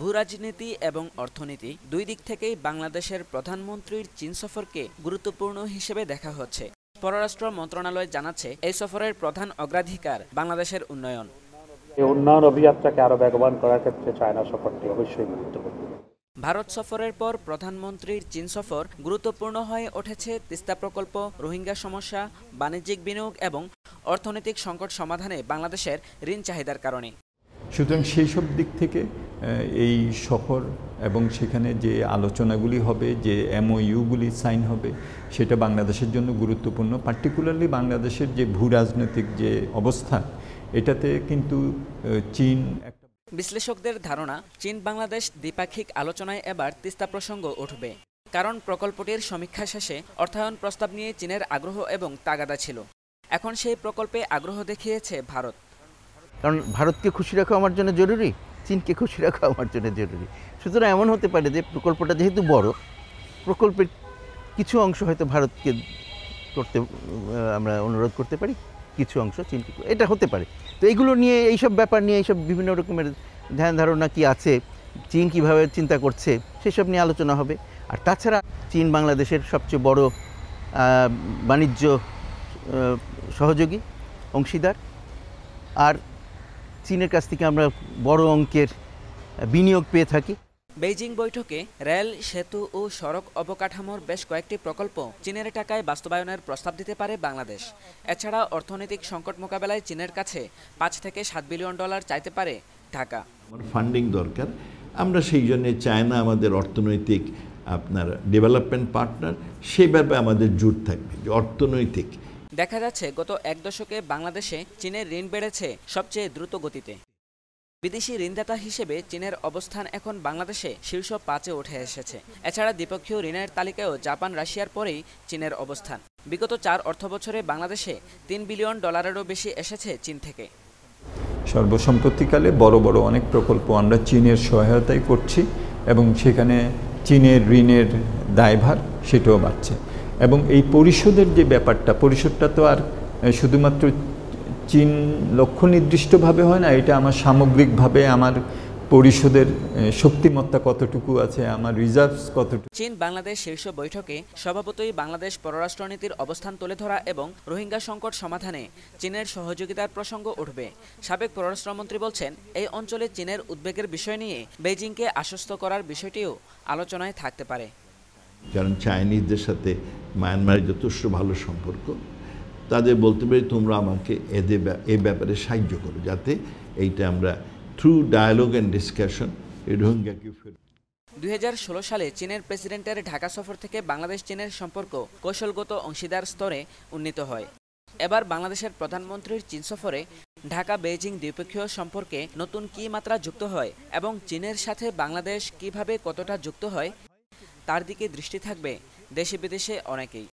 ভূরাজনীতি এবং অর্থনীতি দুই দিক থেকেই বাংলাদেশের প্রধানমন্ত্রীর চীন সফরকে গুরুত্বপূর্ণ হিসেবে দেখা হচ্ছে। পররাষ্ট্র মন্ত্রণালয় জানাচ্ছে, এই সফরের প্রধান অগ্রাধিকার বাংলাদেশের উন্নয়ন। এই উন্নয়ন অভিযাত্রাকে আরো বেগবান করার ক্ষেত্রে চায়না সফরটি অবশ্যই গুরুত্বপূর্ণ। ভারত সফরের পর প্রধানমন্ত্রীর চীন সফর গুরুত্বপূর্ণ হয়ে উঠেছে তিস্তা প্রকল্প, রোহিঙ্গা সমস্যা, বাণিজ্যিক বিনিয়োগ এবং অর্থনৈতিক সংকট সমাধানে বাংলাদেশের ঋণ চাহিদার কারণে। সুতরাং সেই সব দিক থেকে এই সফর এবং সেখানে যে আলোচনাগুলি হবে, যে MOUগুলি সাইন হবে, সেটা বাংলাদেশের জন্য গুরুত্বপূর্ণ। পার্টিকুলারলি বাংলাদেশের যে ভূ রাজনৈতিক যে অবস্থা, এটাতে কিন্তু চীন একটা। বিশ্লেষকদের ধারণা, চীন বাংলাদেশ দ্বিপাক্ষিক আলোচনায় এবার তিস্তা প্রসঙ্গ উঠবে। কারণ প্রকল্পটির সমীক্ষা শেষে অর্থায়ন প্রস্তাব নিয়ে চীনের আগ্রহ এবং তাগাদা ছিল। এখন সেই প্রকল্পে আগ্রহ দেখিয়েছে ভারত। কারণ ভারতকে খুশি রাখা আমার জন্য জরুরি, চীনকে খুশি রাখা আমার জন্য জরুরি। সুতরাং এমন হতে পারে যে প্রকল্পটা যেহেতু বড়, প্রকল্পের কিছু অংশ হয়তো ভারতকে করতে আমরা অনুরোধ করতে পারি, কিছু অংশ চীনকে, এটা হতে পারে। তো এইগুলো নিয়ে, এইসব ব্যাপার নিয়ে, এইসব বিভিন্ন রকমের ধ্যান ধারণা কি আছে, চীন কীভাবে চিন্তা করছে, সেসব নিয়ে আলোচনা হবে। আর তাছাড়া চীন বাংলাদেশের সবচেয়ে বড় বাণিজ্য সহযোগী, অংশীদার। আর চীনের কাছ থেকে আমরা বড় অঙ্কের বিনিয়োগ পেয়ে থাকি। বেইজিং বৈঠকে রেল, সেতু ও সড়ক অবকাঠামোর বেশ কয়েকটি প্রকল্প চীনের টাকায় বাস্তবায়নের প্রস্তাব দিতে পারে বাংলাদেশ। এছাড়া অর্থনৈতিক সংকট মোকাবেলায় চীনের কাছে ৫ থেকে ৭ বিলিয়ন ডলার চাইতে পারে ঢাকা। ফান্ডিং দরকার, আমরা সেই জন্য চায়না আমাদের অর্থনৈতিক ডেভেলপমেন্ট পার্টনার, সেই ব্যাপারে আমাদের জোর থাকবে যে অর্থনৈতিক। দেখা যাচ্ছে, গত এক দশকে বাংলাদেশে চীনের ঋণ বেড়েছে সবচেয়ে দ্রুত গতিতে। বিদেশি ঋণদাতা হিসেবে চীনের অবস্থান এখন বাংলাদেশে শীর্ষ ৫-এ উঠে এসেছে। এছাড়া দ্বিপক্ষীয় ঋণের তালিকায়ও জাপান, রাশিয়ার পরেই চীনের অবস্থান। বিগত ৪ অর্থবছরে বাংলাদেশে ৩ বিলিয়ন ডলারেরও বেশি এসেছে চীন থেকে। সর্বসম্প্রতিকালে বড় বড় অনেক প্রকল্প আমরা চীনের সহায়তায় করছি এবং সেখানে চীনের ঋণের দায়ভার সেটাও বাড়ছে। এবং এই পরিশোধের যে ব্যাপারটা, পরিশোধটা তো আর শুধুমাত্র চীন লক্ষ্য নির্দিষ্টভাবে হয় না, এটা আমার সামগ্রিকভাবে আমার পরিশোধের শক্তিমত্তা কতটুকু আছে, আমার রিজার্ভস কতটুকু। চীন বাংলাদেশ শীর্ষ বৈঠকে স্বভাবতই বাংলাদেশ পররাষ্ট্রনীতির অবস্থান তুলে ধরা এবং রোহিঙ্গা সংকট সমাধানে চীনের সহযোগিতার প্রসঙ্গ উঠবে। সাবেক পররাষ্ট্রমন্ত্রী বলছেন, এই অঞ্চলে চীনের উদ্বেগের বিষয় নিয়ে বেইজিংকে আশ্বস্ত করার বিষয়টিও আলোচনায় থাকতে পারে। কারণ চাইনিজদের সাথে মায়ানমারের যথেষ্ট ভালো সম্পর্ক, তাদের বলতে পারি তোমরা আমাকে এ ব্যাপারে সাহায্য করো, যাতে এইটা আমরা থ্রু ডায়ালগ অ্যান্ড ডিসকাশন এই রোহিঙ্গাকে ২০১৬ সালে চীনের প্রেসিডেন্টের ঢাকা সফর থেকে বাংলাদেশ চীনের সম্পর্ক কৌশলগত অংশীদার স্তরে উন্নীত হয়। এবার বাংলাদেশের প্রধানমন্ত্রীর চীন সফরে ঢাকা বেইজিং দ্বিপক্ষীয় সম্পর্কে নতুন কী মাত্রা যুক্ত হয় এবং চীনের সাথে বাংলাদেশ কিভাবে কতটা যুক্ত হয়, তার দিকে দৃষ্টি থাকবে দেশে বিদেশে অনেকেই।